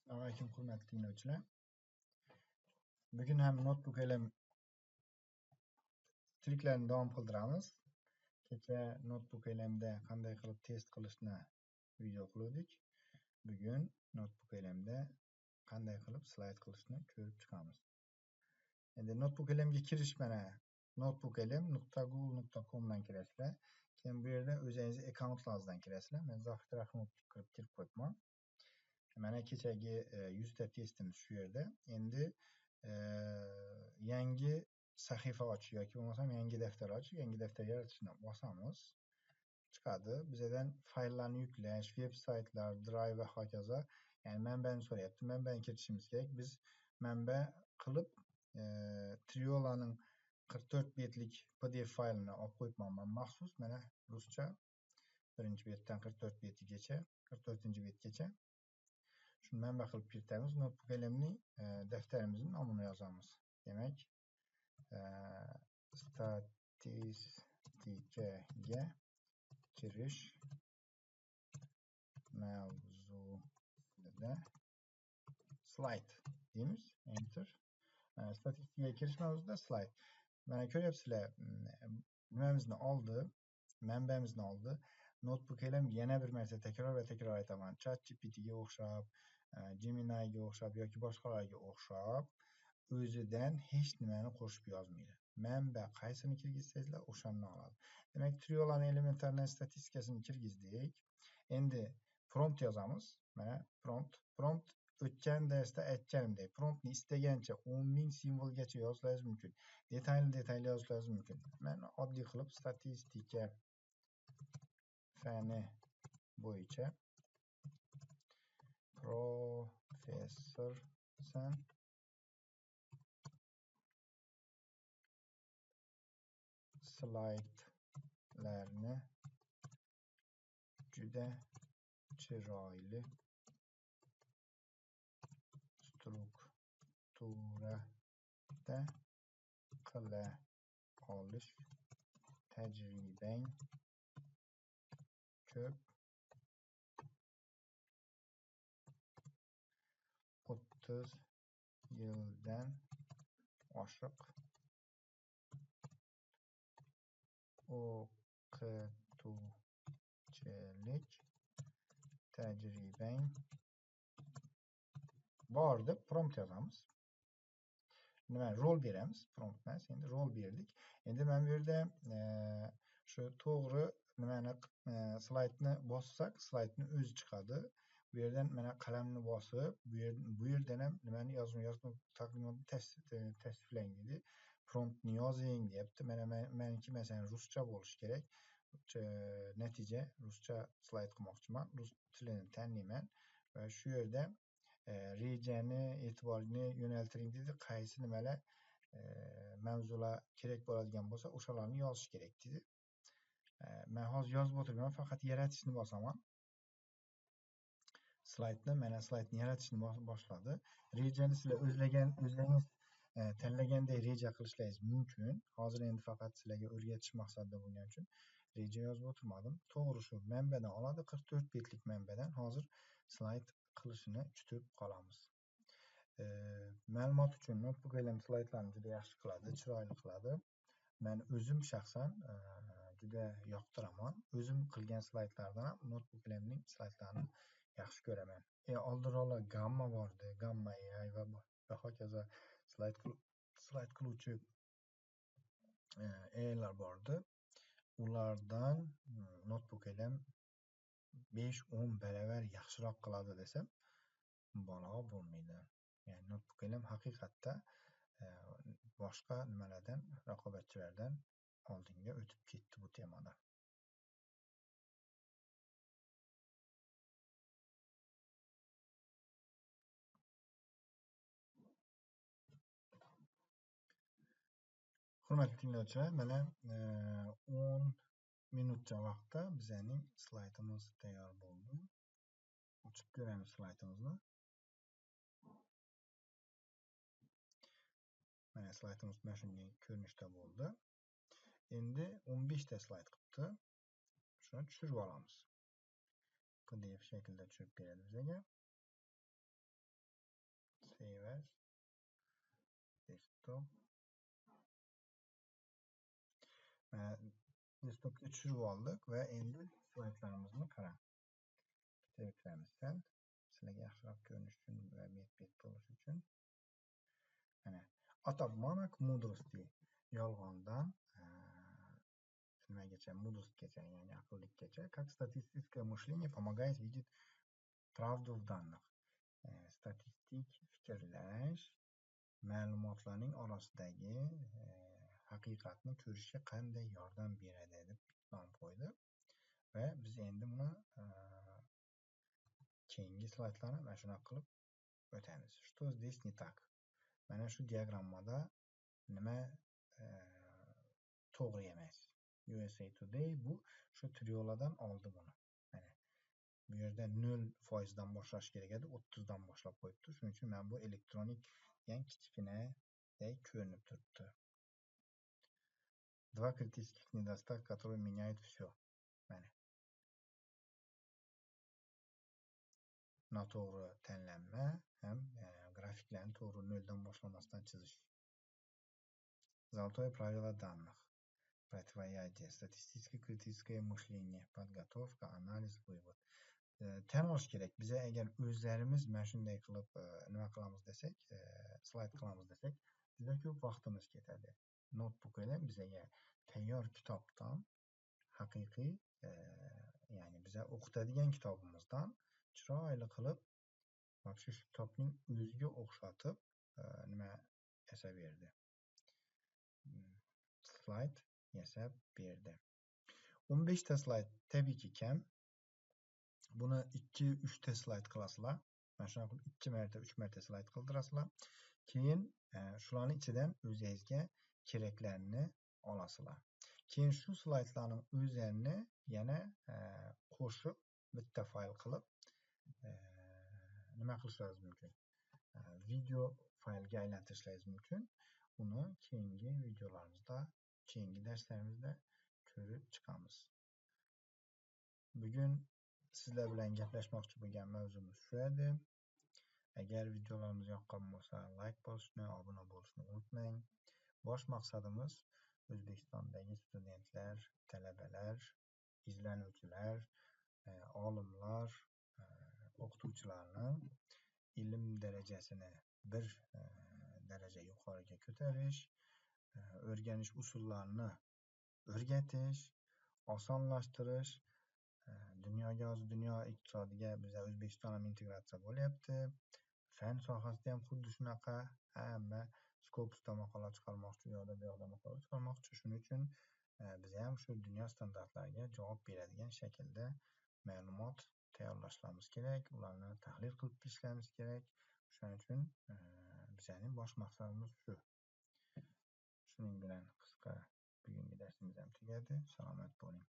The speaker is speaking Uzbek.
Aleyküm hürmetli dinleyiciler. Bugün hem notebook elem triklerini davom qildiramiz. Kecha notebook elemda qanday qilib test qilishni video qildik. Bugun notebook elemda qanday qilib slayd qilishni ko'rib chiqamiz. Endi notebook elemga kirish mana notebookelem.google.com dan kirasizlar. Keyin bu yerda o'zingiz akkauntlaringizdan kirasizlar. Men Zohid Rahimov kirib qo'yibman. Mana kechagi 100 ta testimiz shu yerda. Endi yangi sahifa ochish yoki bo'lmasam yangi daftar ochish, yangi daftar yaratishni bosamiz. Chiqadi. Bizdan fayllarni yuklash, veb-saytlar, drive va hokazo. Ya'ni manbani so'rayapti. Manbani kiritishimiz kerak. Biz manba qilib Triolaning 44 betlik PDF faylini olib qo'yibman maxsus. Mana ruscha 1-betdan 44 betgacha, 44-betgacha. Shuni manba qilib kiritamiz. Notebook elemning daftarimizning nomini yozamiz. Demak, statistikaga kirish mavzusida slayd deymiz. Enter. Statistikaga kirish mavzusida slayd. Mana ko'ryapsizlar, nimamizni oldi, manbamizni oldi. Notebook elam yana bir marta takror va takror aytaman. ChatGPTga o'xshab, Gemini'ga o'xshab yoki boshqalarga o'xshab o'zidan hech nimani qo'shib yozmaydi. Manba qaysini kirgizsangizlar o'shandan oladi. Demak, Triolaning elementarniy statistikasini kirgizdik. Endi prompt yozamiz. Mana prompt o'tgan darsda aytganimdek, promptni istagancha 10,000 simvolgacha yozishingiz mumkin. Detayli yozishingiz mumkin. Men oddiy qilib statistika fani bo'yicha professorsan slaydlarni juda chiroyli strukturada qila olish tajribang ko'p. 30 yildan oshiq o'qituvchilik tajribang bor deb prompt yozamiz. Nima rol beramiz? Prompt emas, endi rol berdik. Endi men bu yerda shu to'g'ri nimani slaydni bossak, slaydni o'zi chiqadi. Bu yerdan mana qalamni bosib, bu yerdan ham nimani yozma taqdimot tasdiqlang dedi. Promptni yozing deyapti. Mana meniki masalan ruscha bo'lishi kerak. Natija ruscha slayd qilmoqchiman. Rus tilini tanlayman va shu yerda rejani e'tiborini yo'naltiring dedi. Qaysi nimalar mavzular kerak bo'ladigan bo'lsa, o'shalarni yozish kerak dedi. Men hozir yozib o'tiribman, faqat yaratishni bosaman. Slaydni, mana slaydni yaratishni boshladi. Rejani sizlar o'zlaringiz tanlagandek reja qilishingiz mumkin. Hozir endi faqat sizlarga o'rgatish maqsadida bo'lgani uchun reja yozib o'tirmadim. To'g'ri shu manbadan oladi, 44 betlik manbadan hozir slayd qilishini kutib qolamiz. Ma'lumot uchun notebook elam slaydlarni juda yaxshi qiladi, chiroyli qiladi. Men o'zim shaxsan juda yoqtiraman. O'zim qilgan slaydlardan ham notebook elamning slaydlarini yaxshi ko'raman. Oldinroq Gamma bordi, Gamma AI va hokazo slayd qiluvchi AI'lar bordi. Ulardan notebook elam 5-10 baravar yaxshiroq qiladi desam mubolag'a bo'lmaydi. Ya'ni notebook elam haqiqatda boshqa nimalardan, raqobatchilardan oldinga o'tib ketdi bu temada. Hurmatli tinglovchilar, mana 10 minutcha vaqtda bizning slaydimiz tayyor bo'ldi. Ochib ko'ramiz slaydimizni. Mana slaydimiz mana shunday ko'rinishda bo'ldi. Endi 15 ta slayd qilibdi. Shuni tushirib olamiz. PDF shaklda tushirib beradi bizga. desktop. Desktopga tushirib oldik va endi slaydlarimizni qarang. Bitta sal sizlarga yaxshiroq ko'rinish uchun va bet bo'lish uchun. Mana от обмана к мудрости. Yolg'ondan nimagacha, mudrostgacha, ya'ni aqllikkacha. Как статистическое мышление помогает видеть правду в данных. Statistik fikrlash ma'lumotlarning orasidagi haqiqatni ko'rishga qanday yordam beradi deb nom qo'ydi. Va biz endi buni keyingi slaydlarni mana shunaqa qilib o'tamiz. Что здесь не так? Mana shu diagrammada nima to'g'ri emas? USA Today bu shu trioladan oldi buni. Mana bu yerda 0% dan boshlash kerak edi, 30 dan boshlab qo'yibdi. Shuning uchun men bu elektronik yang kichkinaday ko'rinib turibdi. Два критических недостатка, которые меняют все. Mana noto'g'ri tanlanma ham grafiklarni to'g'ri 0 dan boshlamasdan chizish. Золотое правило данных. Противоядие. Statistik-критическое мышление. Подготовка, аналиz, вывод. Tan olish kerak. Biz agar o'zlarimiz mana shunday qilib nima qilamiz desak, slayd qilamiz desak, juda ko'p vaqtimiz ketadi. Notebooklar bizga tayyor kitobdan haqiqiy, ya'ni biz o'qitadigan kitobimizdan chiroyli qilib shu kitobning o'ziga o'xshatib nima yasab berdi. Slayd yasab berdi. 15 ta slayd tabiiyki kam. Buni 2-3 ta slayd qilasizlar. Mana shunaqa qilib 2 marta, 3 marta slayd qildirasizlar. Keyin shularning ichidan o'zingizga keraklarni olasizlar. Keyin shu slaydlarning o'zlarini yana qo'shib bitta fayl qilib nima qilishingiz mumkin? Video faylga aylantirishingiz mumkin. Uni keyingi videolarimizda, keyingi darslarimizda ko'rib chiqamiz. Bugun sizlar bilan gaplashmoqchi bo'lgan mavzumiz shu edi. Agar videolarimiz yoqqan bo'lsa, like bosishni, obuna bo'lishni unutmang. Bosh maqsadimiz O'zbekistondagi studentlar, talabalar, izlanuvchilar, olimlar, o'qituvchilarni ilm darajasini bir daraja yuqoriga ko'tarish, o'rganish usullarini o'rgatish, osonlashtirish. Dunyoga hozir dunyo iqtisodiga biz O'zbekiston ham integratsiya bo'lyapti. Fan sohasida ham xuddi shunaqa hamma Scopusda maqola chiqarmoqchi, u yoqda maqola chiqarmoqchi. Shuning uchun biz ham shu dunyo standartlariga javob beradigan shaklda ma'lumot tayyorlashimiz kerak, ularni tahlil qilib ishlaymiz kerak. Shuning uchun bizning bosh maqsadimiz shu. Shuning bilan qisqa bugungi darsimiz ham tugadi. Salomat bo'ling.